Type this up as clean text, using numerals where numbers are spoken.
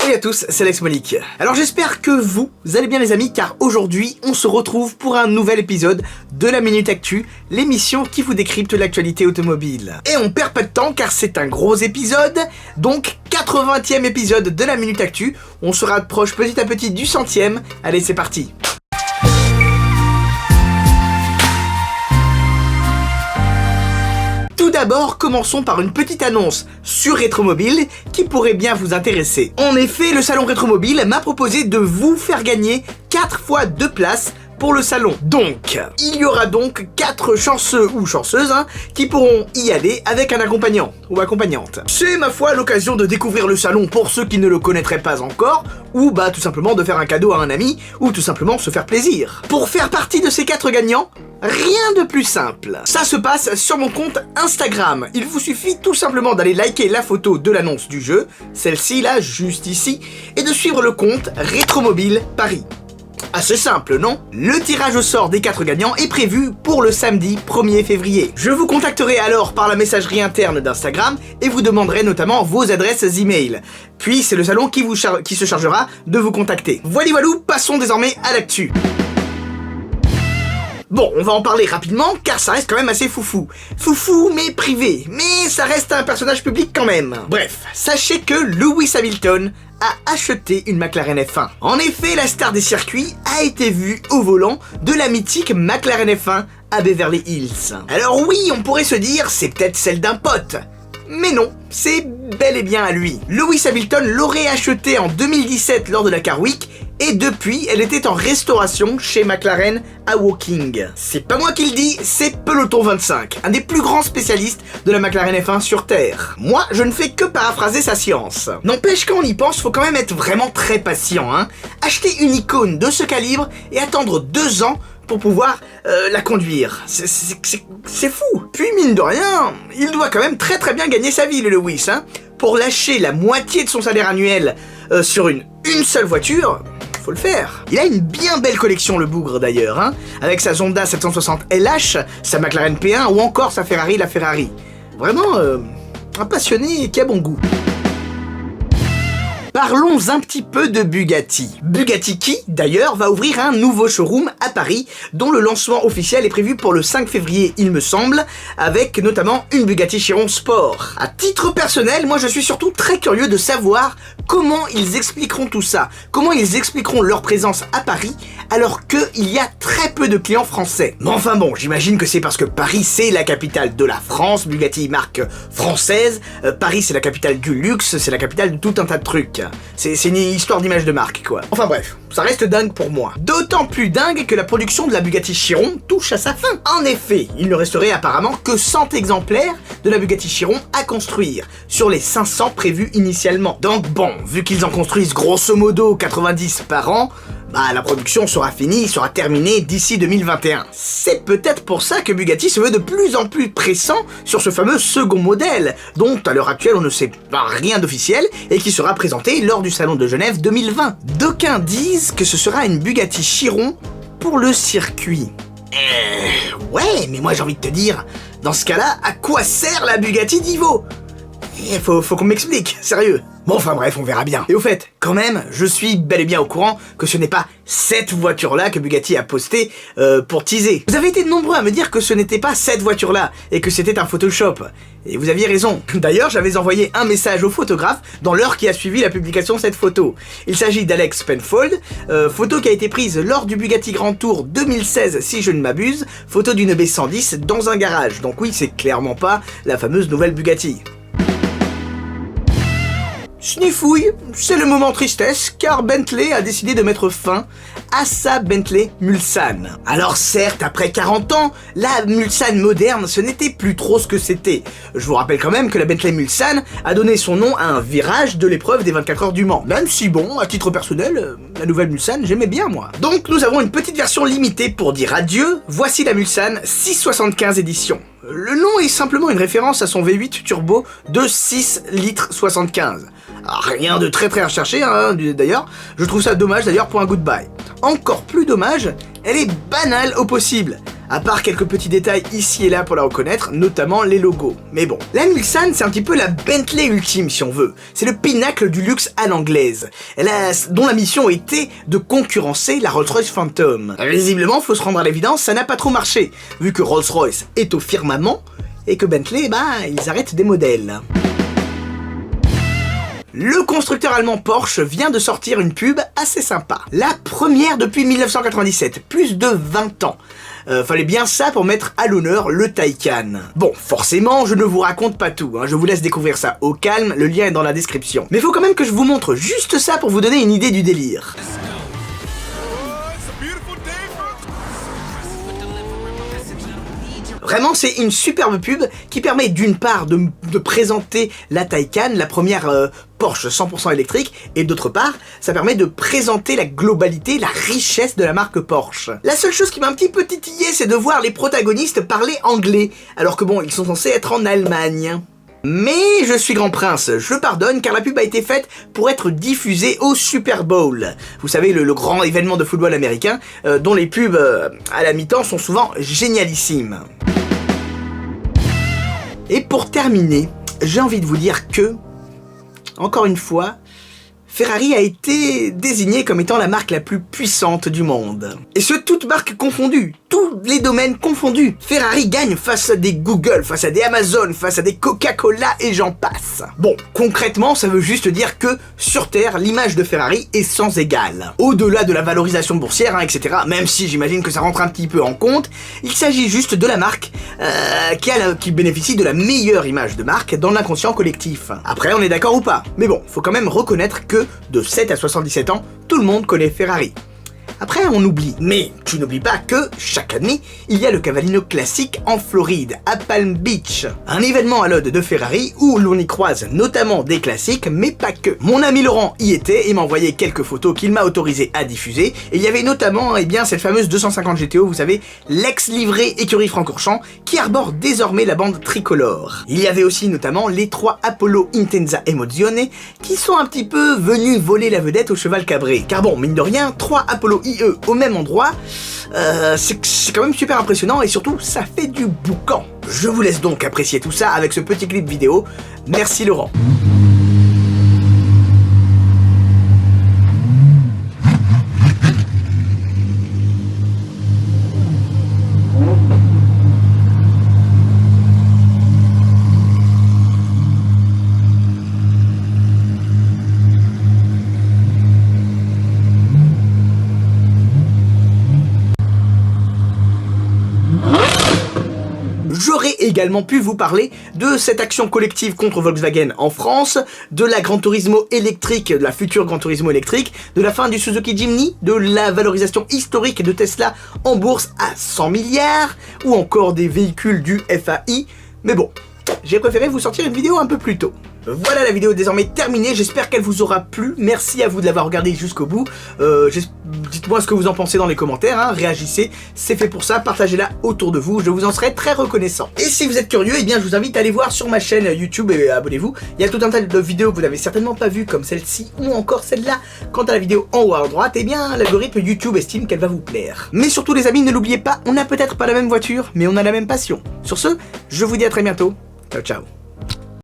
Salut à tous, c'est Alex Monique. Alors j'espère que vous allez bien les amis, car aujourd'hui on se retrouve pour un nouvel épisode de la Minute Actu, l'émission qui vous décrypte l'actualité automobile. Et on perd pas de temps car c'est un gros épisode, donc 80e épisode de la Minute Actu, on se rapproche petit à petit du 100e, allez c'est parti. Tout d'abord, commençons par une petite annonce sur Rétromobile qui pourrait bien vous intéresser. En effet, le salon Rétromobile m'a proposé de vous faire gagner 4 fois 2 places pour le salon. Donc, il y aura donc 4 chanceux ou chanceuses qui pourront y aller avec un accompagnant ou accompagnante. C'est ma foi l'occasion de découvrir le salon pour ceux qui ne le connaîtraient pas encore, ou tout simplement de faire un cadeau à un ami, ou tout simplement se faire plaisir. Pour faire partie de ces 4 gagnants, rien de plus simple. Ça se passe sur mon compte Instagram. Il vous suffit tout simplement d'aller liker la photo de l'annonce du jeu, celle-ci là, juste ici, et de suivre le compte Rétromobile Paris. Assez simple, non? Le tirage au sort des 4 gagnants est prévu pour le samedi 1er février. Je vous contacterai alors par la messagerie interne d'Instagram et vous demanderai notamment vos adresses email. Puis c'est le salon qui se chargera de vous contacter. Voilà, passons désormais à l'actu. Bon, on va en parler rapidement car ça reste quand même assez foufou. Foufou mais privé, mais ça reste un personnage public quand même. Bref, sachez que Lewis Hamilton a acheté une McLaren F1. En effet, la star des circuits a été vue au volant de la mythique McLaren F1 à Beverly Hills. Alors oui, on pourrait se dire c'est peut-être celle d'un pote. Mais non, c'est bel et bien à lui. Lewis Hamilton l'aurait achetée en 2017 lors de la Car Week et depuis, elle était en restauration chez McLaren à Woking. C'est pas moi qui le dis, c'est Peloton 25, un des plus grands spécialistes de la McLaren F1 sur Terre. Moi, je ne fais que paraphraser sa science. N'empêche, quand on y pense, faut quand même être vraiment très patient, Acheter une icône de ce calibre et attendre 2 ans pour pouvoir la conduire. C'est fou. Puis mine de rien, il doit quand même très bien gagner sa vie, le Lewis, Pour lâcher la moitié de son salaire annuel sur une seule voiture, faut le faire. Il a une bien belle collection, le bougre d'ailleurs, avec sa Zonda 760 LH, sa McLaren P1 ou encore sa Ferrari, la Ferrari. Vraiment un passionné qui a bon goût. Parlons un petit peu de Bugatti. Bugatti qui, d'ailleurs, va ouvrir un nouveau showroom à Paris, dont le lancement officiel est prévu pour le 5 février, il me semble, avec notamment une Bugatti Chiron Sport. À titre personnel, moi je suis surtout très curieux de savoir comment ils expliqueront tout ça, comment ils expliqueront leur présence à Paris, alors qu'il y a très peu de clients français. Mais enfin bon, j'imagine que c'est parce que Paris c'est la capitale de la France, Bugatti marque française, Paris c'est la capitale du luxe, c'est la capitale de tout un tas de trucs. C'est une histoire d'image de marque, quoi. Enfin bref, ça reste dingue pour moi. D'autant plus dingue que la production de la Bugatti Chiron touche à sa fin. En effet, il ne resterait apparemment que 100 exemplaires de la Bugatti Chiron à construire, sur les 500 prévus initialement. Donc bon, vu qu'ils en construisent grosso modo 90 par an, la production sera finie, sera terminée d'ici 2021. C'est peut-être pour ça que Bugatti se veut de plus en plus pressant sur ce fameux second modèle, dont à l'heure actuelle on ne sait pas rien d'officiel et qui sera présenté lors du salon de Genève 2020. D'aucuns disent que ce sera une Bugatti Chiron pour le circuit. Ouais, mais moi j'ai envie de te dire, dans ce cas-là, à quoi sert la Bugatti Divo ? Faut qu'on m'explique, sérieux. Bon, enfin bref, on verra bien. Et au fait, quand même, je suis bel et bien au courant que ce n'est pas cette voiture-là que Bugatti a postée pour teaser. Vous avez été nombreux à me dire que ce n'était pas cette voiture-là, et que c'était un Photoshop. Et vous aviez raison. D'ailleurs, j'avais envoyé un message au photographe dans l'heure qui a suivi la publication de cette photo. Il s'agit d'Alex Penfold, photo qui a été prise lors du Bugatti Grand Tour 2016, si je ne m'abuse, photo d'une B110 dans un garage. Donc oui, c'est clairement pas la fameuse nouvelle Bugatti. Snifouille, c'est le moment tristesse, car Bentley a décidé de mettre fin à sa Bentley Mulsanne. Alors certes, après 40 ans, la Mulsanne moderne, ce n'était plus trop ce que c'était. Je vous rappelle quand même que la Bentley Mulsanne a donné son nom à un virage de l'épreuve des 24 heures du Mans. Même si bon, à titre personnel, la nouvelle Mulsanne, j'aimais bien moi. Donc nous avons une petite version limitée pour dire adieu, voici la Mulsanne 675 édition. Le nom est simplement une référence à son V8 turbo de 6 litres 75. Rien de très recherché d'ailleurs, je trouve ça dommage d'ailleurs pour un goodbye. Encore plus dommage, elle est banale au possible. À part quelques petits détails ici et là pour la reconnaître, notamment les logos. Mais bon, la Mulsanne c'est un petit peu la Bentley ultime si on veut. C'est le pinacle du luxe à l'anglaise, dont la mission était de concurrencer la Rolls-Royce Phantom. Visiblement, faut se rendre à l'évidence, ça n'a pas trop marché, vu que Rolls-Royce est au firmament, et que Bentley, ils arrêtent des modèles. Le constructeur allemand Porsche vient de sortir une pub assez sympa. La première depuis 1997, plus de 20 ans. Fallait bien ça pour mettre à l'honneur le Taycan. Bon, forcément, je ne vous raconte pas tout, je vous laisse découvrir ça au calme, le lien est dans la description. Mais faut quand même que je vous montre juste ça pour vous donner une idée du délire. Vraiment, c'est une superbe pub qui permet d'une part de présenter la Taycan, la première Porsche 100% électrique, et d'autre part, ça permet de présenter la globalité, la richesse de la marque Porsche. La seule chose qui m'a un petit peu titillé, c'est de voir les protagonistes parler anglais, alors que bon, ils sont censés être en Allemagne. Mais je suis grand prince, je pardonne car la pub a été faite pour être diffusée au Super Bowl. Vous savez, le grand événement de football américain, dont les pubs à la mi-temps sont souvent génialissimes. Et pour terminer, j'ai envie de vous dire que, encore une fois, Ferrari a été désignée comme étant la marque la plus puissante du monde. Et ce, toutes marques confondues, tous les domaines confondus. Ferrari gagne face à des Google, face à des Amazon, face à des Coca-Cola et j'en passe. Bon, concrètement, ça veut juste dire que, sur Terre, l'image de Ferrari est sans égale. Au-delà de la valorisation boursière, etc., même si j'imagine que ça rentre un petit peu en compte, il s'agit juste de la marque qui bénéficie de la meilleure image de marque dans l'inconscient collectif. Après, on est d'accord ou pas? Mais bon, faut quand même reconnaître que de 7 à 77 ans, tout le monde connaît Ferrari. Après, on oublie. Mais tu n'oublies pas que, chaque année, il y a le Cavallino Classic en Floride, à Palm Beach. Un événement à l'ode de Ferrari où l'on y croise notamment des classiques, mais pas que. Mon ami Laurent y était et m'a envoyé quelques photos qu'il m'a autorisé à diffuser. Et il y avait notamment, cette fameuse 250 GTO, vous savez, l'ex-livrée écurie Francorchamps, qui arbore désormais la bande tricolore. Il y avait aussi notamment les 3 Apollo Intensa Emozione, qui sont un petit peu venus voler la vedette au cheval cabré. Car bon, mine de rien, 3 Apollo IE au même endroit, c'est quand même super impressionnant et surtout ça fait du boucan. Je vous laisse donc apprécier tout ça avec ce petit clip vidéo. Merci Laurent. J'aurais également pu vous parler de cette action collective contre Volkswagen en France, de la Gran Turismo électrique, de la future Gran Turismo électrique, de la fin du Suzuki Jimny, de la valorisation historique de Tesla en bourse à 100 milliards, ou encore des véhicules du FAI, mais bon, j'ai préféré vous sortir une vidéo un peu plus tôt. Voilà, la vidéo est désormais terminée, j'espère qu'elle vous aura plu, merci à vous de l'avoir regardé jusqu'au bout, dites-moi ce que vous en pensez dans les commentaires, réagissez, c'est fait pour ça, partagez-la autour de vous, je vous en serai très reconnaissant. Et si vous êtes curieux, je vous invite à aller voir sur ma chaîne YouTube et abonnez-vous, il y a tout un tas de vidéos que vous n'avez certainement pas vues comme celle-ci ou encore celle-là. Quant à la vidéo en haut à droite, l'algorithme YouTube estime qu'elle va vous plaire. Mais surtout les amis, ne l'oubliez pas, on n'a peut-être pas la même voiture, mais on a la même passion. Sur ce, je vous dis à très bientôt, ciao ciao.